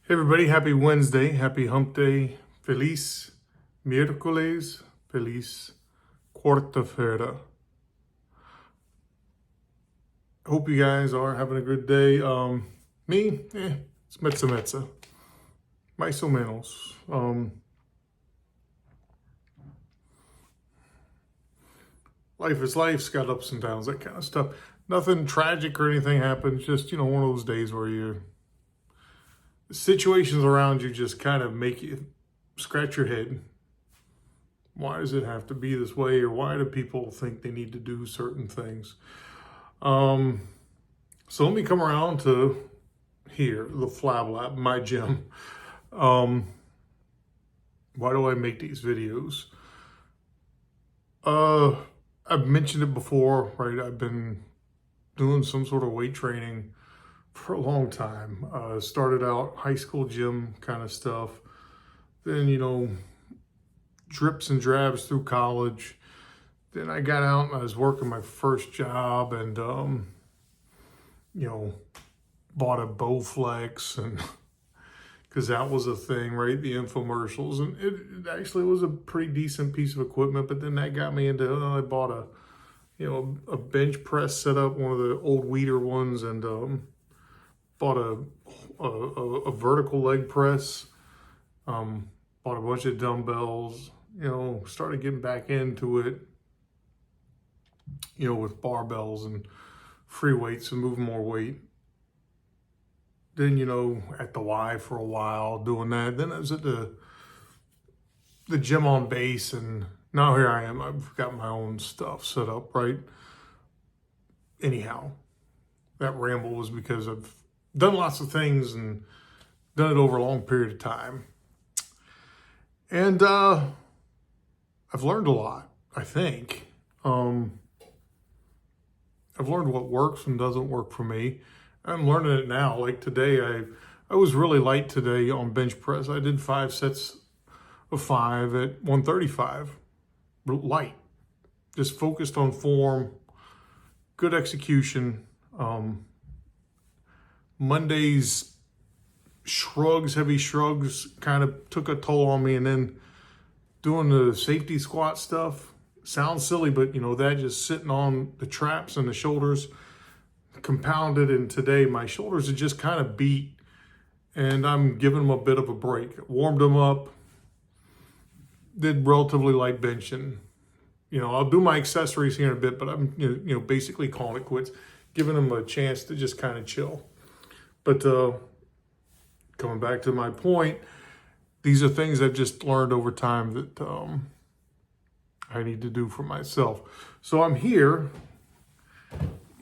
Hey everybody, happy Wednesday, happy hump day, feliz miércoles, feliz quarta-feira. Hope you guys are having a good day. It's mezza, mais ou menos. Life is life's got ups and downs, that kind of stuff. Nothing tragic or anything happens, just, one of those days where situations around you just kind of make you scratch your head. Why does it have to be this way? Or why do people think they need to do certain things? So let me come around to here, the Flab Lab, my gym. Why do I make these videos? I've mentioned it before, right? I've been doing some sort of weight training for a long time. Started out high school gym kind of stuff. Then, drips and drabs through college. Then I got out and I was working my first job and, bought a Bowflex and because that was a thing, right? The infomercials. And it actually was a pretty decent piece of equipment. But then that got me into, I bought a bench press setup, one of the old Weeder ones, and bought a vertical leg press, bought a bunch of dumbbells, started getting back into it, with barbells and free weights and moving more weight. Then, at the Y for a while doing that. Then I was at the gym on base, and now here I am. I've got my own stuff set up, right? Anyhow, that ramble was because I've done lots of things and done it over a long period of time. And I've learned a lot, I think. I've learned what works and doesn't work for me. I'm learning it now. Like today, I was really light today on bench press. I did 5 sets of 5 at 135. Light. Just focused on form, good execution. Monday's heavy shrugs kind of took a toll on me, and then doing the safety squat stuff sounds silly, but that just sitting on the traps and the shoulders compounded. And today my shoulders are just kind of beat, and I'm giving them a bit of a break. Warmed them up, did relatively light benching. I'll do my accessories here in a bit, but I'm basically calling it quits, giving them a chance to just kind of chill. But coming back to my point, these are things I've just learned over time that I need to do for myself. So I'm here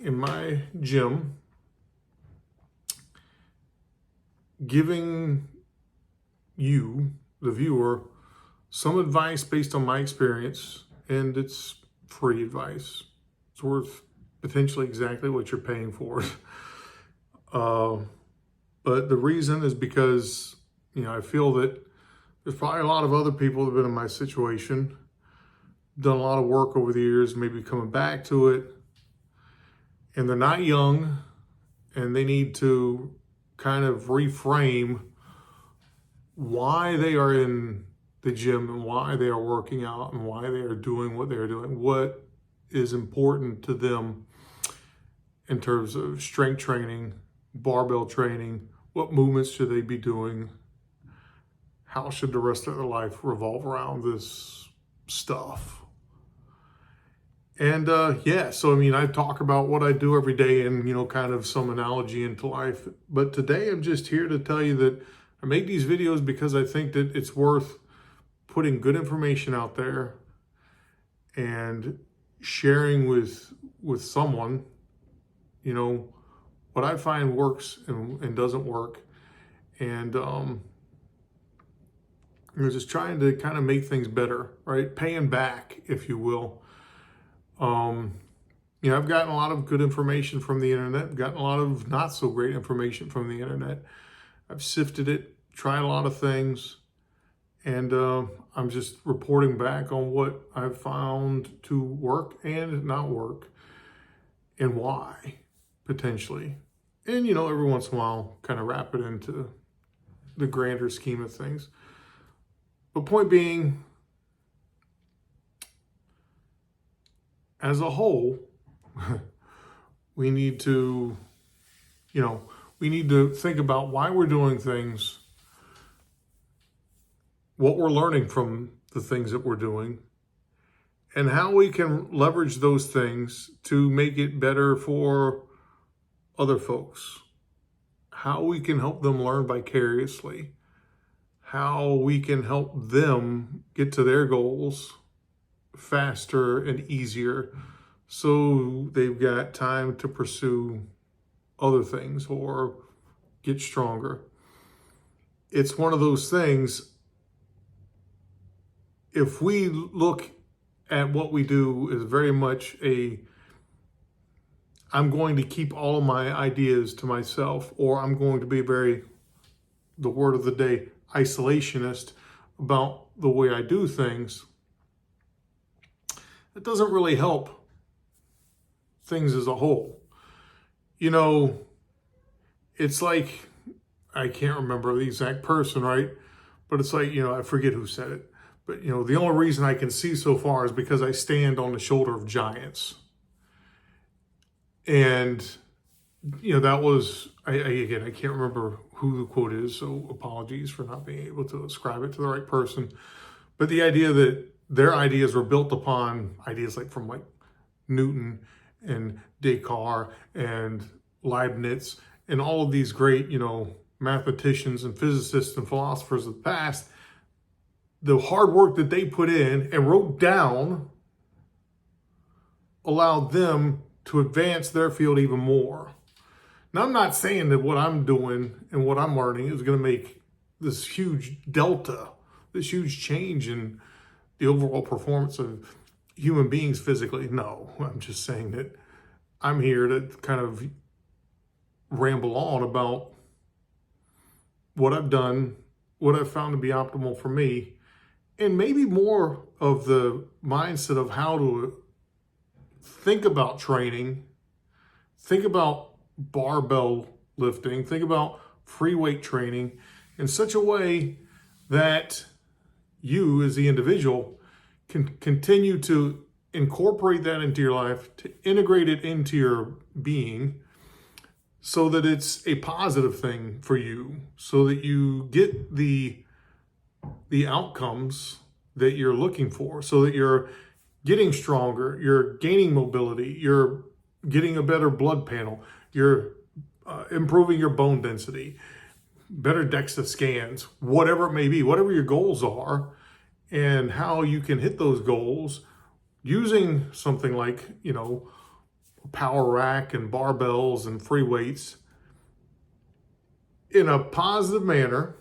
in my gym giving you, the viewer, some advice based on my experience, and it's free advice. It's worth potentially exactly what you're paying for. But the reason is because, I feel that there's probably a lot of other people that have been in my situation, done a lot of work over the years, maybe coming back to it, and they're not young, and they need to kind of reframe why they are in the gym and why they are working out and why they are doing what they're doing, what is important to them in terms of strength training, barbell training, what movements should they be doing, how should the rest of their life revolve around this stuff. And so I talk about what I do every day and, kind of some analogy into life. But today I'm just here to tell you that I make these videos because I think that it's worth putting good information out there and sharing with someone, what I find works and doesn't work. And just trying to kind of make things better, right? Paying back, if you will. I've gotten a lot of good information from the internet. I've gotten a lot of not so great information from the internet. I've sifted it, tried a lot of things, and I'm just reporting back on what I've found to work and not work, and why, potentially. And, every once in a while, kind of wrap it into the grander scheme of things. But point being, as a whole, we need to, we need to think about why we're doing things, what we're learning from the things that we're doing, and how we can leverage those things to make it better for other folks. How we can help them learn vicariously. How we can help them get to their goals faster and easier so they've got time to pursue other things or get stronger. It's one of those things, if we look at what we do as very much I'm going to keep all of my ideas to myself, or I'm going to be the word of the day, isolationist about the way I do things, it doesn't really help things as a whole. It's like, I can't remember the exact person, right? But it's like, I forget who said it. But, the only reason I can see so far is because I stand on the shoulder of giants. And, that was, I can't remember who the quote is, so apologies for not being able to ascribe it to the right person. But the idea that their ideas were built upon ideas from Newton and Descartes and Leibniz and all of these great, mathematicians and physicists and philosophers of the past, the hard work that they put in and wrote down allowed them to advance their field even more. Now, I'm not saying that what I'm doing and what I'm learning is going to make this huge delta, this huge change in the overall performance of human beings physically. No, I'm just saying that I'm here to kind of ramble on about what I've done, what I've found to be optimal for me, and maybe more of the mindset of how to think about training, think about barbell lifting, think about free weight training in such a way that you as the individual can continue to incorporate that into your life, to integrate it into your being so that it's a positive thing for you, so that you get the outcomes that you're looking for, so that you're getting stronger, you're gaining mobility, you're getting a better blood panel, you're improving your bone density, better DEXA scans, whatever it may be, whatever your goals are, and how you can hit those goals using something like, power rack and barbells and free weights in a positive manner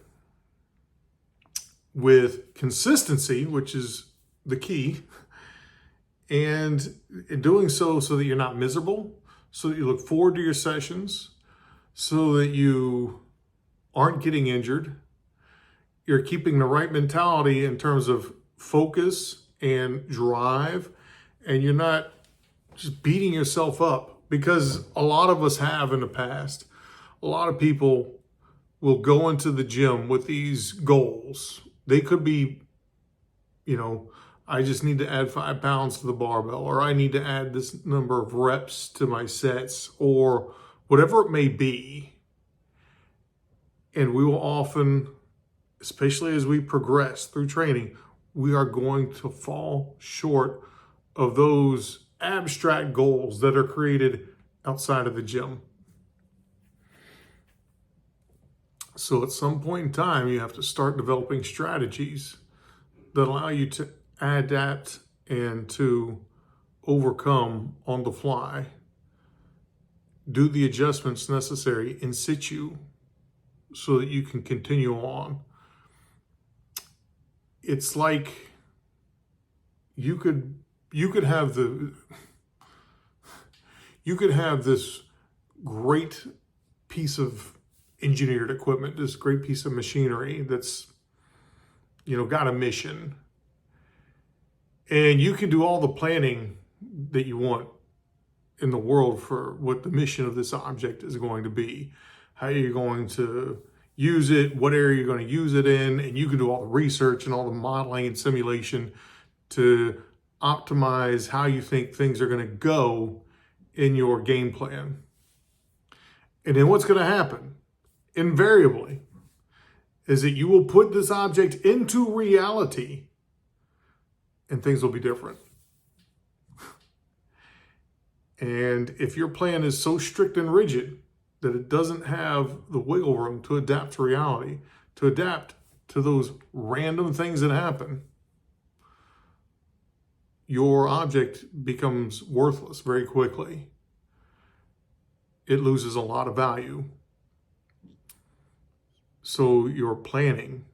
with consistency, which is the key, and in doing so that you're not miserable, so that you look forward to your sessions, so that you aren't getting injured, you're keeping the right mentality in terms of focus and drive, and you're not just beating yourself up, because a lot of us have in the past. A lot of people will go into the gym with these goals. They could be, I just need to add 5 pounds to the barbell, or I need to add this number of reps to my sets, or whatever it may be. And we will often, especially as we progress through training, we are going to fall short of those abstract goals that are created outside of the gym. So at some point in time, you have to start developing strategies that allow you to adapt and to overcome on the fly, do the adjustments necessary in situ so that you can continue on. It's like you could have this great piece of engineered equipment, this great piece of machinery that's, got a mission. And you can do all the planning that you want in the world for what the mission of this object is going to be. How you're going to use it, what area you're going to use it in, and you can do all the research and all the modeling and simulation to optimize how you think things are going to go in your game plan. And then what's going to happen, invariably, is that you will put this object into reality and things will be different. And if your plan is so strict and rigid that it doesn't have the wiggle room to adapt to reality, to adapt to those random things that happen, your object becomes worthless very quickly. It loses a lot of value. So your planning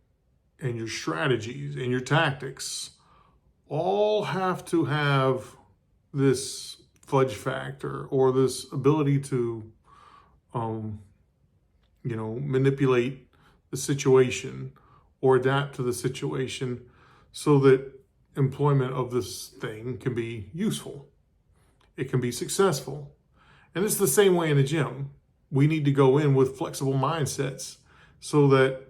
and your strategies and your tactics all have to have this fudge factor or this ability to, manipulate the situation or adapt to the situation so that employment of this thing can be useful. It can be successful. And it's the same way in a gym. We need to go in with flexible mindsets so that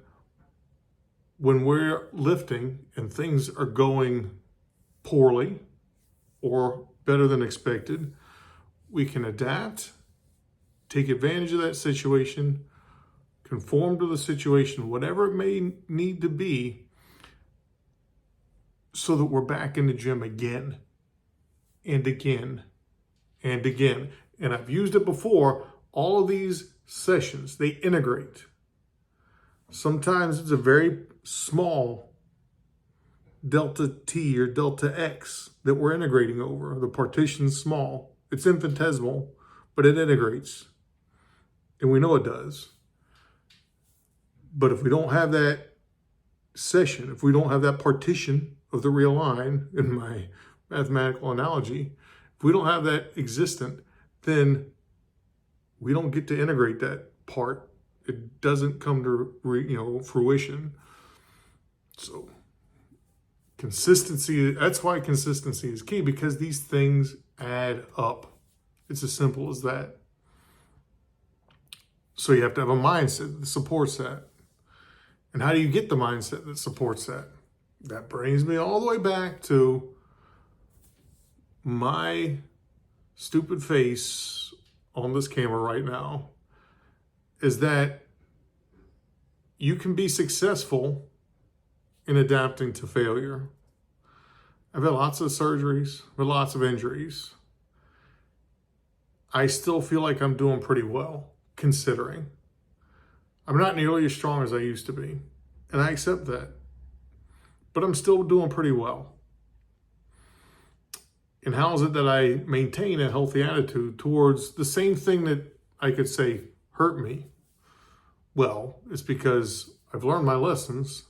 when we're lifting and things are going poorly or better than expected, we can adapt, take advantage of that situation, conform to the situation, whatever it may need to be, so that we're back in the gym again and again and again. And I've used it before. All of these sessions, they integrate. Sometimes it's a very small delta T or delta X that we're integrating over. The partition's small. It's infinitesimal, but it integrates. And we know it does. But if we don't have that session, if we don't have that partition of the real line, in my mathematical analogy, if we don't have that existent, then we don't get to integrate that part. It doesn't come to fruition. So consistency, that's why consistency is key, because these things add up. It's as simple as that. So you have to have a mindset that supports that. And how do you get the mindset that supports that? That brings me all the way back to my stupid face on this camera right now, is that you can be successful in adapting to failure. I've had lots of surgeries, with lots of injuries. I still feel like I'm doing pretty well, considering. I'm not nearly as strong as I used to be, and I accept that. But I'm still doing pretty well. And how is it that I maintain a healthy attitude towards the same thing that I could say hurt me? Well, it's because I've learned my lessons,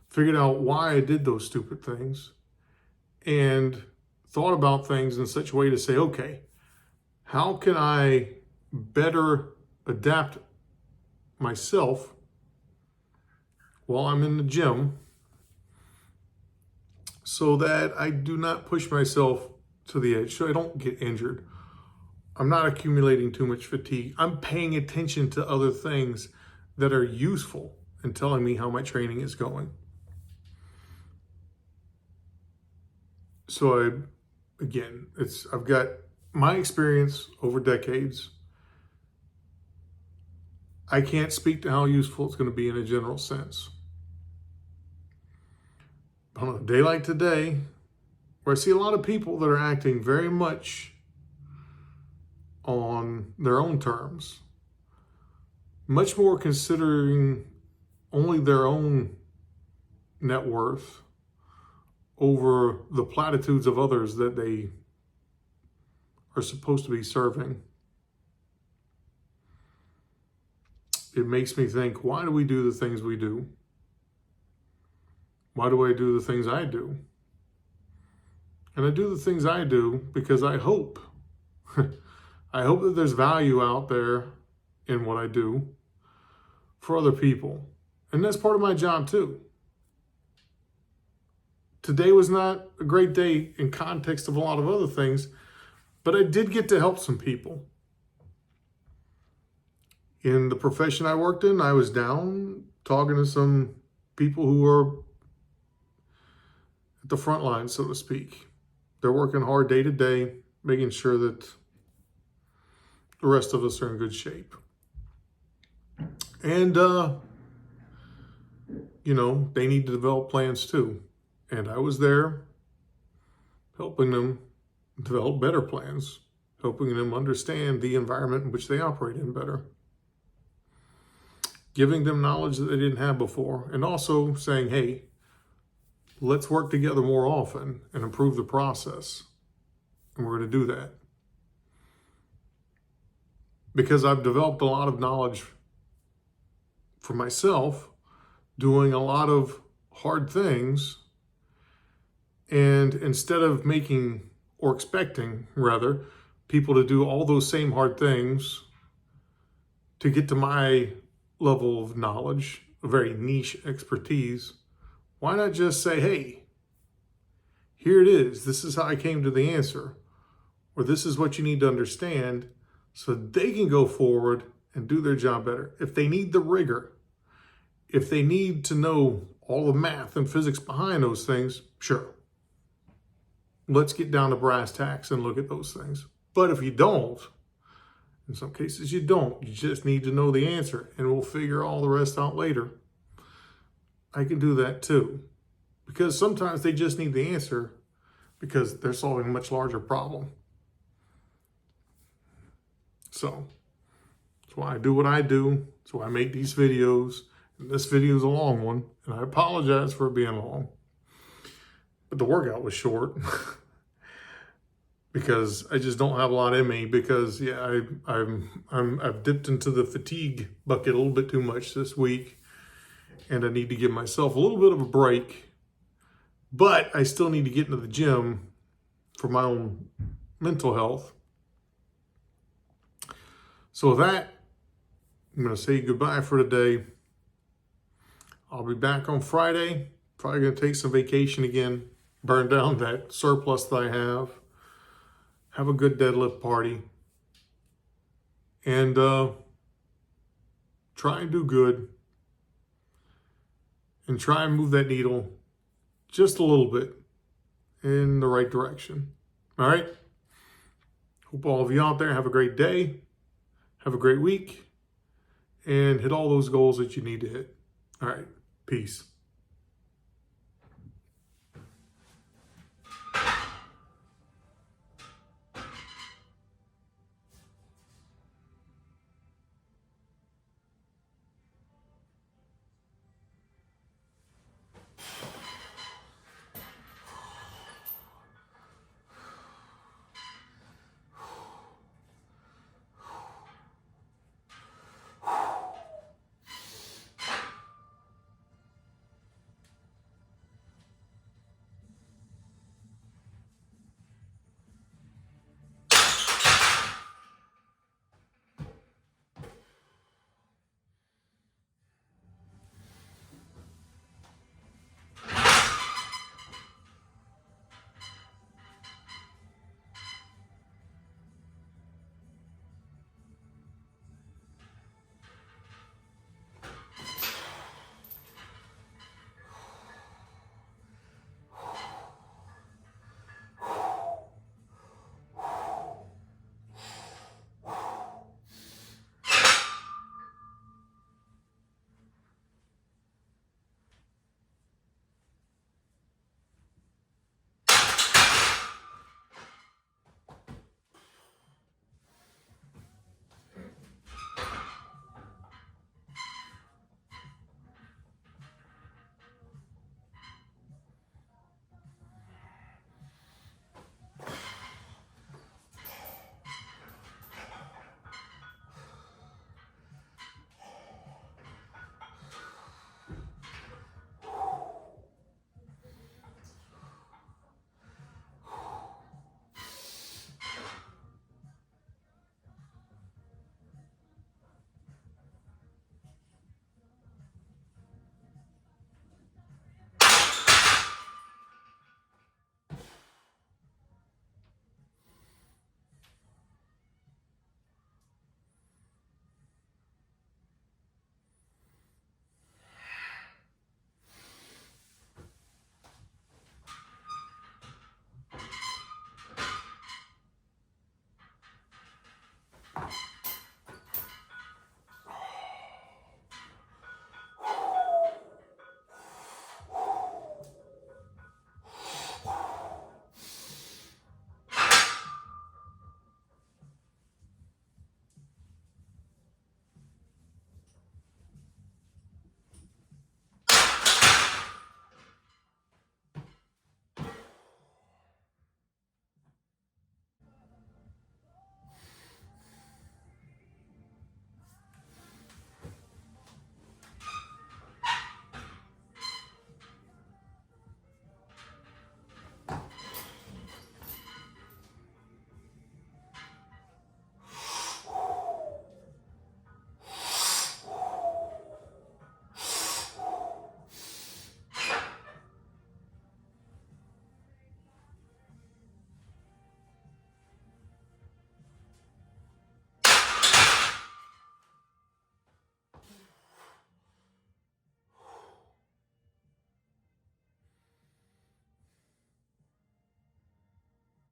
figured out why I did those stupid things, and thought about things in such a way to say, okay, how can I better adapt myself while I'm in the gym so that I do not push myself to the edge, so I don't get injured. I'm not accumulating too much fatigue. I'm paying attention to other things that are useful in telling me how my training is going. So I've got my experience over decades. I can't speak to how useful it's going to be in a general sense. On a day like today, where I see a lot of people that are acting very much on their own terms, much more considering only their own net worth over the platitudes of others that they are supposed to be serving. It makes me think, why do we do the things we do? Why do I do the things I do? And I do the things I do because I hope. I hope that there's value out there in what I do for other people. And that's part of my job too. Today was not a great day in context of a lot of other things, but I did get to help some people. In the profession I worked in, I was down talking to some people who are at the front line, so to speak. They're working hard day to day, making sure that the rest of us are in good shape. And, you know, they need to develop plans too. And I was there helping them develop better plans, helping them understand the environment in which they operate in better, giving them knowledge that they didn't have before, and also saying, hey, let's work together more often and improve the process. And we're going to do that. Because I've developed a lot of knowledge for myself, doing a lot of hard things. And instead of making, or expecting rather, people to do all those same hard things to get to my level of knowledge, a very niche expertise, why not just say, hey, here it is. This is how I came to the answer. Or this is what you need to understand so they can go forward and do their job better. If they need the rigor, if they need to know all the math and physics behind those things, sure. Let's get down to brass tacks and look at those things. But if you don't, in some cases you don't, you just need to know the answer and we'll figure all the rest out later. I can do that too. Because sometimes they just need the answer because they're solving a much larger problem. So that's why I do what I do. That's why I make these videos. And this video is a long one, and I apologize for it being long. But the workout was short because I just don't have a lot in me. Because yeah, I've dipped into the fatigue bucket a little bit too much this week, and I need to give myself a little bit of a break. But I still need to get into the gym for my own mental health. So with that, I'm going to say goodbye for today. I'll be back on Friday. Probably going to take some vacation again. Burn down that surplus that I have. Have a good deadlift party. And try and do good. And try and move that needle just a little bit in the right direction. All right? Hope all of you out there have a great day. Have a great week. And hit all those goals that you need to hit. All right. Peace.